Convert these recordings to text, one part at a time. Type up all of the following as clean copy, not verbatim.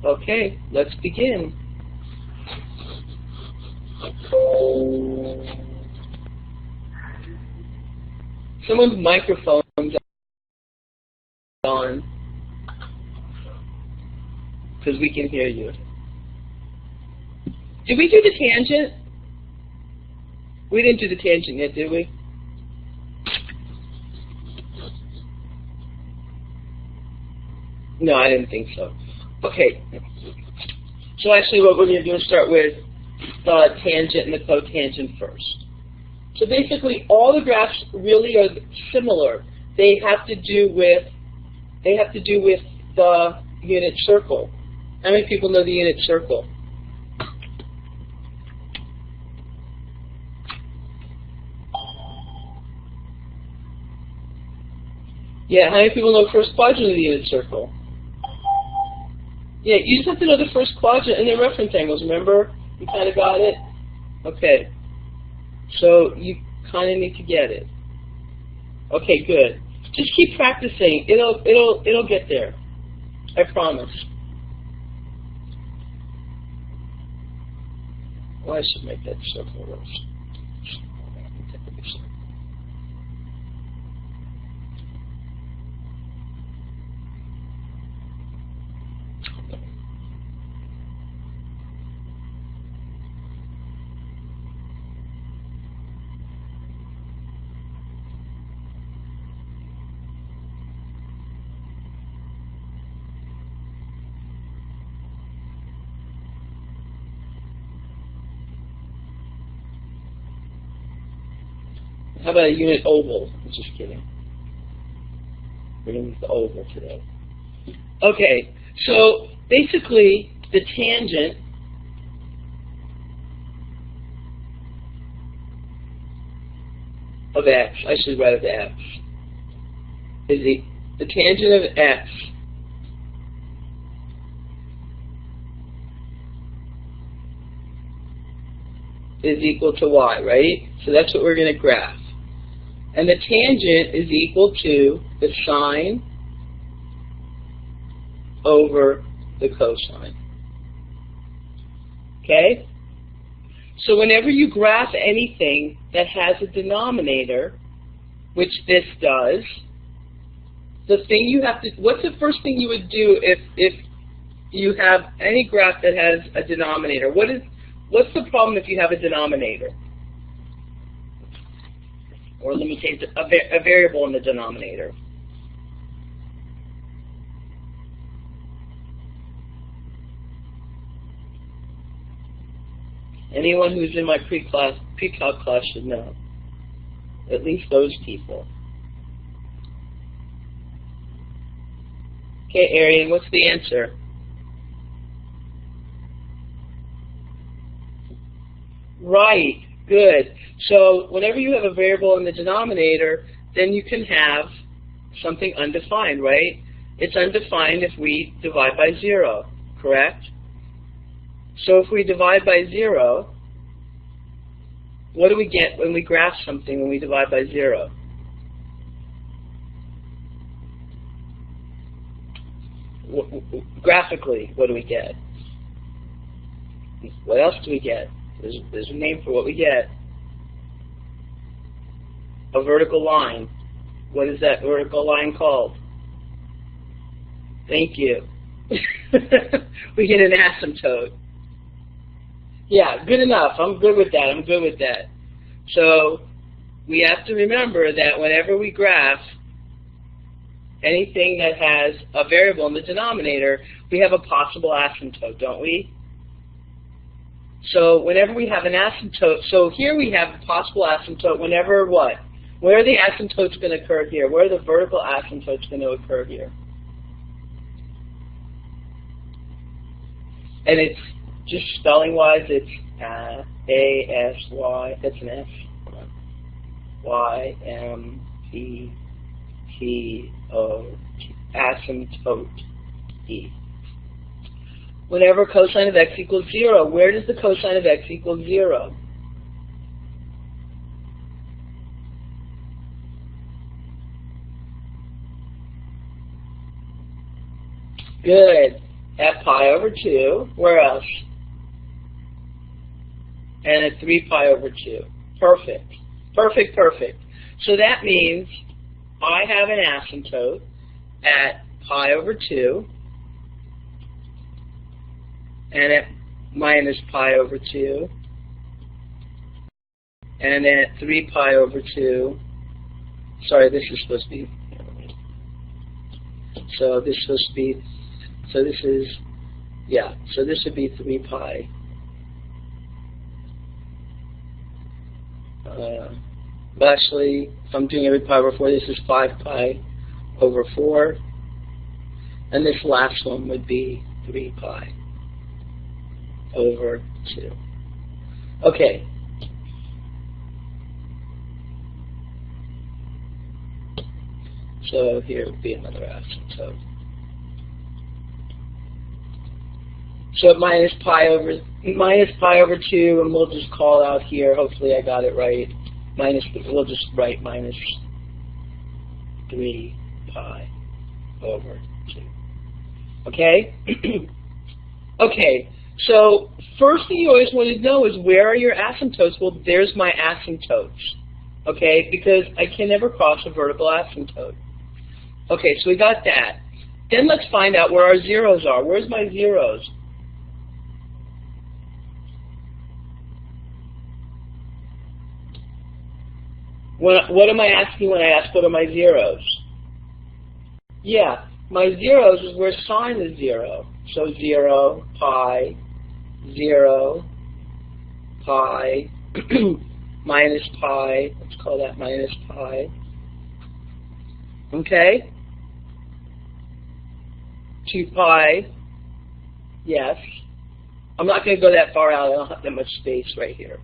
Okay, let's begin. Someone's microphone's on, because we can hear you. Did we do the tangent? We didn't do the tangent yet, did we? No, I didn't think so. Okay. So actually what we're going to do is start with the tangent and the cotangent first. So basically all the graphs really are similar. They have to do with the unit circle. How many people know the unit circle? Yeah, how many people know the first quadrant of the unit circle? Yeah, you just have to know the first quadrant and the reference angles, remember? You kind of got it? Okay. So you kind of need to get it. Okay, good. Just keep practicing. It'll get there. I promise. Well, I should make that circle worse. How about a unit oval? I'm just kidding. We're going to use the oval today. Okay, so basically the tangent of x, I should write it to x, is the tangent of x is equal to y, right? So that's what we're going to graph. And the tangent is equal to the sine over the cosine. Okay? So whenever you graph anything that has a denominator, which this does, the thing you have to, what's the first thing you would do if you have any graph that has a denominator? What's the problem if you have a denominator? Or let me say a variable in the denominator. Anyone who's in my pre-calc class should know. At least those people. Okay, Arian, what's the answer? Right, good. So whenever you have a variable in the denominator, then you can have something undefined, right? It's undefined if we divide by 0, correct? So if we divide by 0, what do we get when we graph something when we divide by 0? Graphically, what do we get? What else do we get? There's a name for what we get. A vertical line. What is that vertical line called? Thank you. We get an asymptote. Yeah, good enough. I'm good with that. I'm good with that. So we have to remember that whenever we graph anything that has a variable in the denominator, we have a possible asymptote, don't we? So whenever we have an asymptote, so here we have a possible asymptote whenever what? Where are the asymptotes going to occur here? Where are the vertical asymptotes going to occur here? And it's just spelling-wise, it's A-S-Y, that's an S. Y-M-P-T-O-T, asymptote E. Whenever cosine of x equals 0, where does the cosine of x equal 0? Good. at pi over 2. Where else? And at 3 pi over 2. Perfect. Perfect, perfect. So that means I have an asymptote at pi over 2 and at minus pi over 2 and at 3 pi over 2. Sorry, this is supposed to be, so this is supposed to be, so this is, yeah, so this would be 3 pi. Actually, if I'm doing every pi over 4, this is 5 pi over 4. And this last one would be 3 pi over 2. Okay. So here would be another asymptote. So minus pi over 2, and we'll just call out here, hopefully I got it right. We'll just write minus 3 pi over 2. Okay? Okay, so first thing you always want to know is where are your asymptotes? Well, there's my asymptotes. Okay, because I can never cross a vertical asymptote. Okay, so we got that. Then let's find out where our zeros are. Where's my zeros? What am I asking when I ask what are my zeros? Yeah, my zeros is where sine is 0. So 0, pi, 0, pi, minus pi. Let's call that minus pi. Okay? 2 pi. Yes. I'm not going to go that far out. I don't have that much space right here.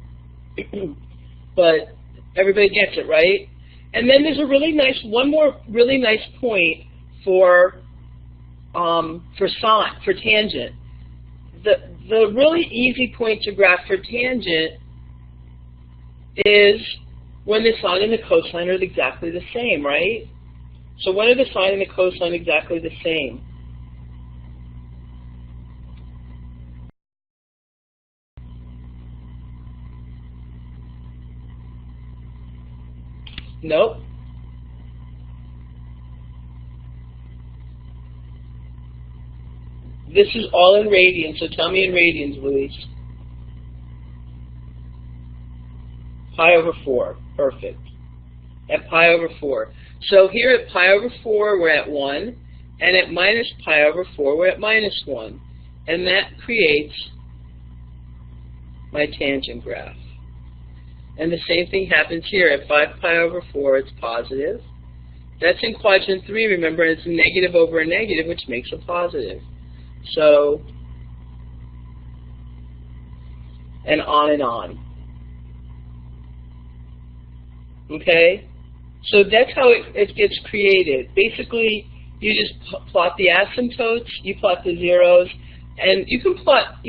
But everybody gets it, right? And then there's a really nice, one more really nice point for tangent. The really easy point to graph for tangent is when the sine and the cosine are exactly the same, right? So when are the sine and the cosine exactly the same? Nope. This is all in radians, so tell me in radians, Luis. Pi over 4. Perfect. At pi over 4. So here at pi over 4, we're at 1. And at minus pi over 4, we're at minus 1. And that creates my tangent graph. And the same thing happens here. At 5 pi over 4, it's positive. That's in quadrant 3, remember, it's a negative over a negative, which makes a positive. So, and on and on. Okay? So that's how it gets created. Basically, you just plot the asymptotes, you plot the zeros, and you can plot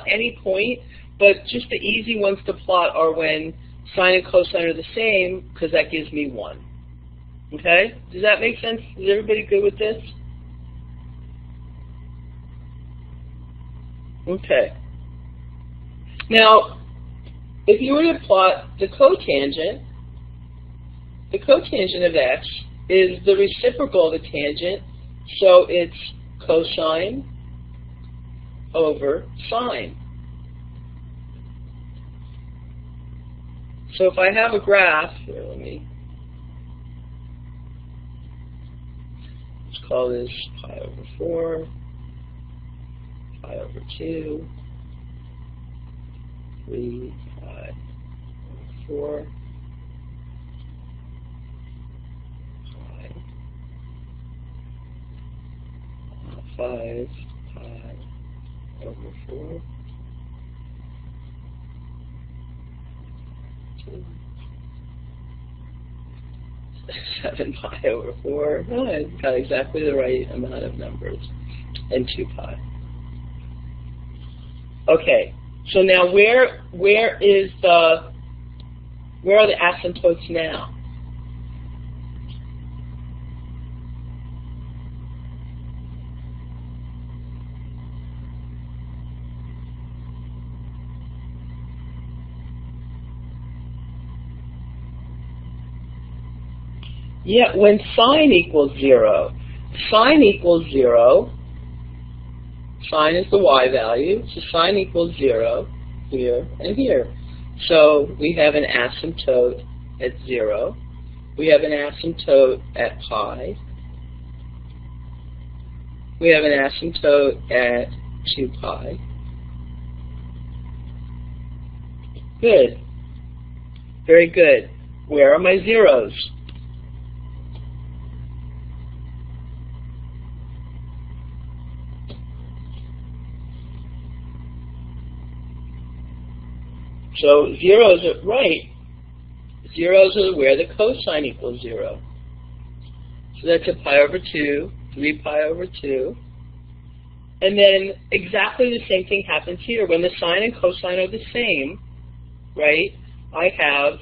any point, but just the easy ones to plot are when sine and cosine are the same, because that gives me 1. Okay? Does that make sense? Is everybody good with this? Okay. Now, if you were to plot the cotangent of x is the reciprocal of the tangent, so it's cosine over sine. So if I have a graph, here, let's call this pi over 4, pi over 2, 3 pi over 4, pi, 5 pi over 4, 2, 7 pi over 4. Oh, I got exactly the right amount of numbers, and 2 pi. Okay, so now where are the asymptotes now? Yeah, when sine equals 0. Sine equals 0. Sine is the y value, so sine equals 0 here and here. So we have an asymptote at 0. We have an asymptote at pi. We have an asymptote at 2 pi. Good. Very good. Where are my zeros? So zeros are right. Zeros are where the cosine equals 0. So that's a pi over 2, 3 pi over 2. And then exactly the same thing happens here. When the sine and cosine are the same, right, I have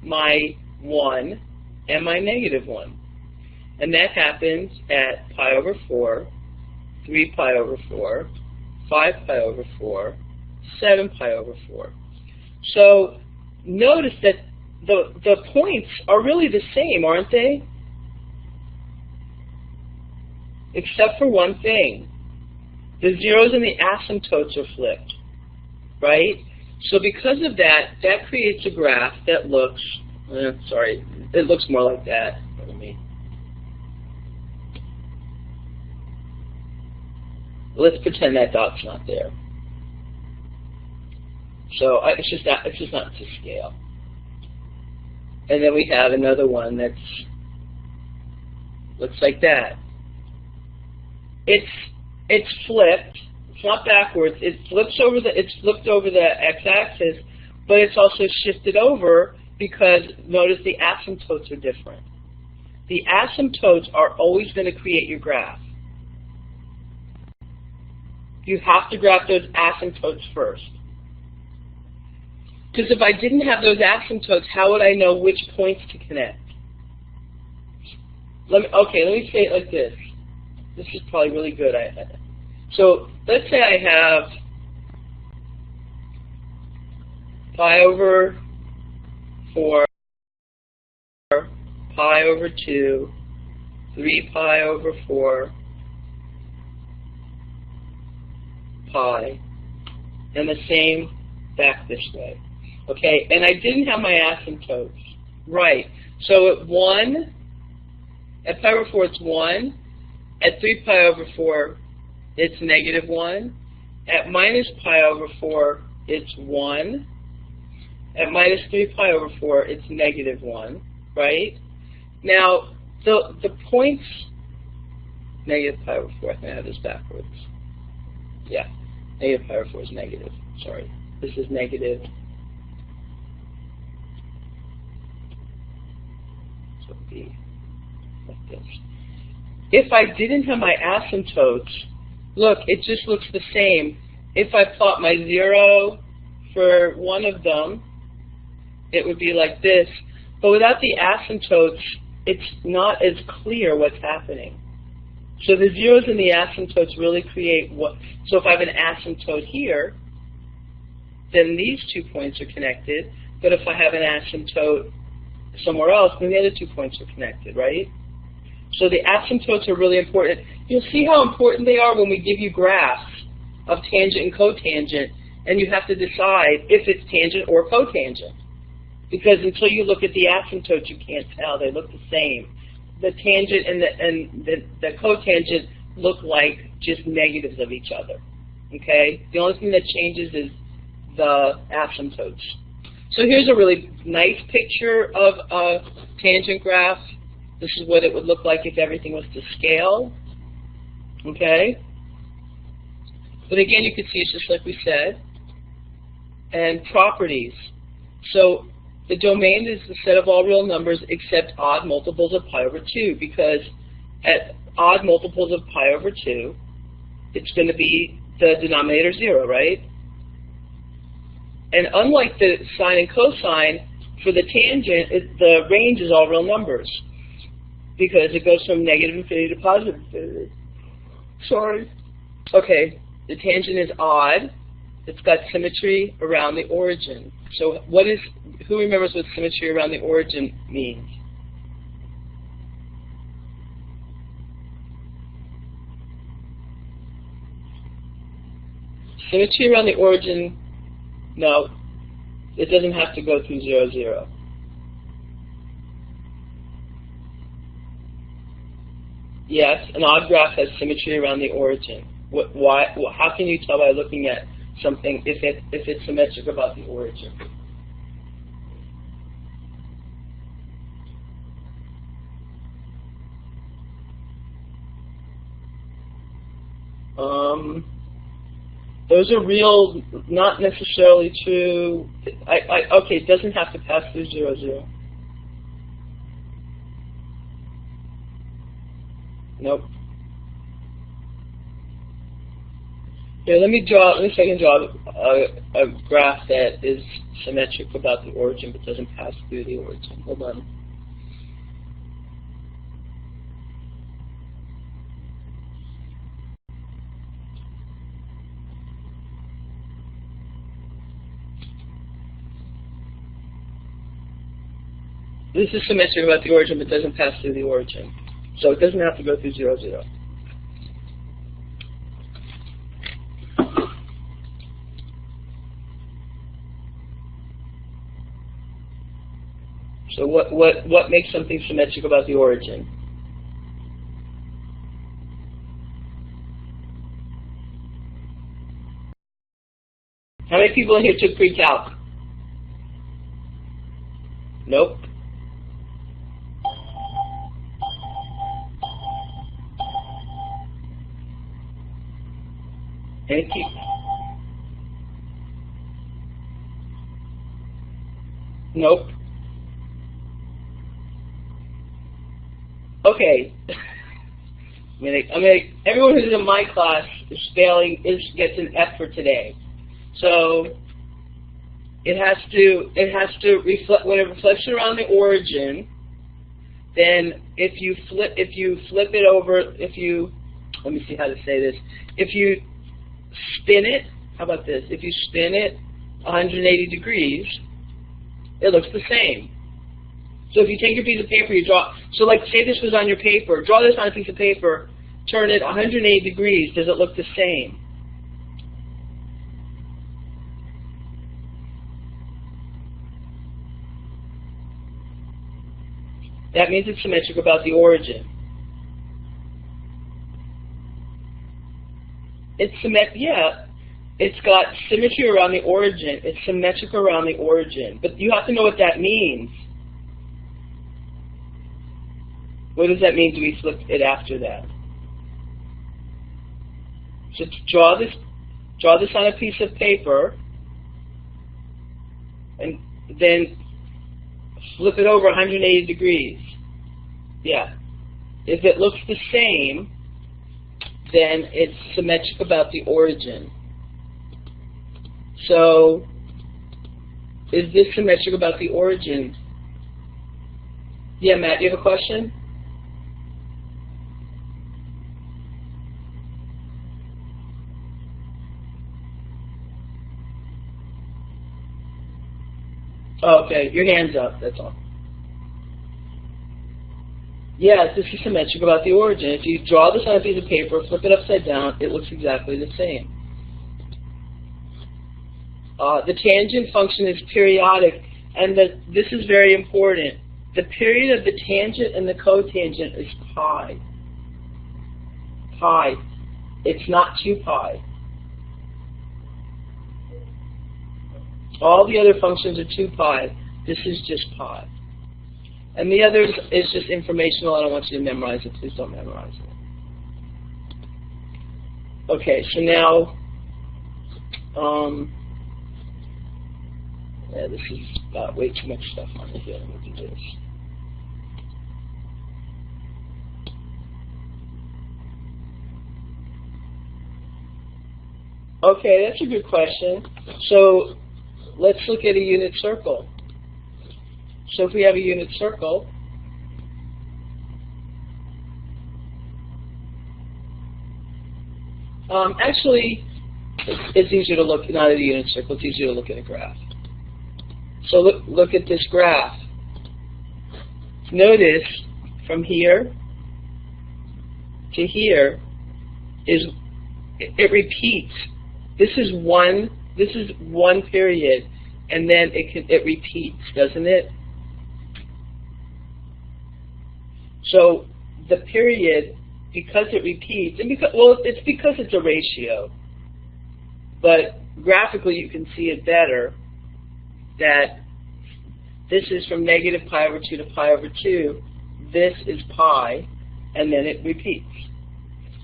my 1 and my negative 1. And that happens at pi over 4, 3 pi over 4, 5 pi over 4, 7 pi over 4. So notice that the points are really the same, aren't they? Except for one thing. The zeros and the asymptotes are flipped, right? So because of that, that creates a graph that looks, it looks more like that. Let's pretend that dot's not there. So it's just not to scale. And then we have another one that's looks like that. It's flipped. It's not backwards. It's flipped over the x-axis, but it's also shifted over because notice the asymptotes are different. The asymptotes are always going to create your graph. You have to graph those asymptotes first. Because if I didn't have those asymptotes, how would I know which points to connect? Let me say it like this. This is probably really good. So let's say I have pi over 4, pi over 2, 3 pi over 4, pi, and the same back this way. Okay, and I didn't have my asymptotes. Right. So at 1, at pi over 4 it's 1. At 3 pi over 4 it's negative 1. At minus pi over 4 it's 1. At minus 3 pi over 4 it's negative 1. Right? Now, the points, negative pi over 4, I think I have this backwards. Yeah, negative pi over 4 is negative. Sorry. This is negative. So it would be like this. If I didn't have my asymptotes, look, it just looks the same. If I plot my 0 for one of them, it would be like this. But without the asymptotes, it's not as clear what's happening. So the zeros and the asymptotes really create what. So if I have an asymptote here, then these 2 points are connected. But if I have an asymptote somewhere else, then the other 2 points are connected, right? So the asymptotes are really important. You'll see how important they are when we give you graphs of tangent and cotangent, and you have to decide if it's tangent or cotangent. Because until you look at the asymptotes, you can't tell. They look the same. The tangent and the cotangent look like just negatives of each other. Okay? The only thing that changes is the asymptotes. So here's a really nice picture of a tangent graph. This is what it would look like if everything was to scale. Okay? But again, you can see it's just like we said. And properties. So the domain is the set of all real numbers except odd multiples of pi over 2, because at odd multiples of pi over 2, it's going to be the denominator 0, right? And unlike the sine and cosine, for the tangent, the range is all real numbers, because it goes from negative infinity to positive infinity. Sorry. Okay, the tangent is odd. It's got symmetry around the origin. So who remembers what symmetry around the origin means? Symmetry around the origin, no, it doesn't have to go through 0, 0. Yes, an odd graph has symmetry around the origin. Why? How can you tell by looking at something if it's symmetric about the origin? Those are real, not necessarily true. Okay, it doesn't have to pass through 0, 0. Nope. Here, let me see if I can draw a graph that is symmetric about the origin but doesn't pass through the origin. Hold on. This is symmetric about the origin but doesn't pass through the origin. So it doesn't have to go through 0, 0. So what makes something symmetric about the origin? How many people in here took pre-calc? Nope. Nope. Okay. Everyone who's in my class is failing. Gets an F for today. So it has to reflect when it reflects around the origin. Then if you flip it over, let me see how to say this. If you spin it, how about this? If you spin it 180 degrees, it looks the same. So if you take your piece of paper, you draw, so like say this was on your paper, draw this on a piece of paper, turn it 180 degrees, does it look the same? That means it's symmetric about the origin. It's got symmetry around the origin. It's symmetric around the origin. But you have to know what that means. What does that mean? Do we flip it after that? So draw this on a piece of paper, and then flip it over 180 degrees. Yeah. If it looks the same, then it's symmetric about the origin. So, is this symmetric about the origin? Yeah, Matt, you have a question? Oh, okay, your hand's up, that's all. Yeah, this is symmetric about the origin. If you draw this on a piece of paper, flip it upside down, it looks exactly the same. The tangent function is periodic, and this is very important. The period of the tangent and the cotangent is pi. Pi. It's not 2 pi. All the other functions are 2 pi. This is just pi. And the others is just informational. I don't want you to memorize it. Please don't memorize it. Okay, so now, yeah, this has got way too much stuff on it here. Let me do this. Okay, that's a good question. So let's look at a unit circle. So if we have a unit circle, actually, it's easier to look not at a unit circle. It's easier to look at a graph. So look at this graph. Notice from here to here it repeats This is one period, and then it repeats, doesn't it? So the period, because it repeats, and it's because it's a ratio, but graphically you can see it better that this is from negative pi over 2 to pi over 2. This is pi, and then it repeats.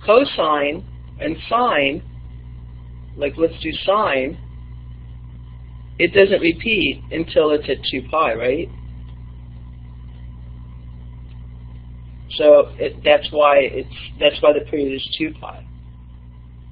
Cosine and sine, like let's do sine, it doesn't repeat until it's at 2 pi, right? So that's why the period is 2 pi.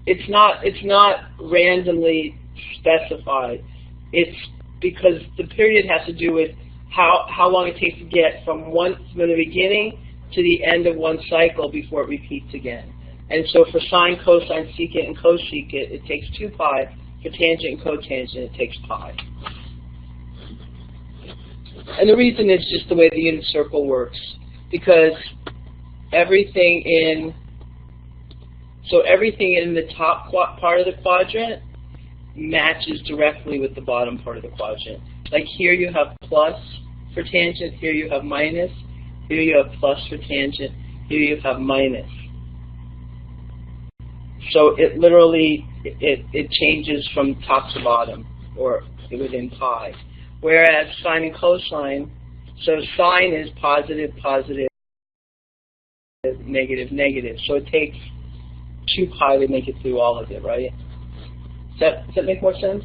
It's not randomly specified. It's because the period has to do with how long it takes to get from the beginning to the end of one cycle before it repeats again. And so for sine, cosine, secant, and cosecant, it takes 2 pi. For tangent and cotangent, it takes pi. And the reason is just the way the unit circle works, because everything in the top part of the quadrant matches directly with the bottom part of the quadrant. Like here you have plus for tangent, here you have minus, here you have plus for tangent, here you have minus. So it literally, it changes from top to bottom, or within pi. Whereas sine and cosine, so sine is positive, positive, negative, negative. So it takes 2 pi to make it through all of it, right? Does that make more sense?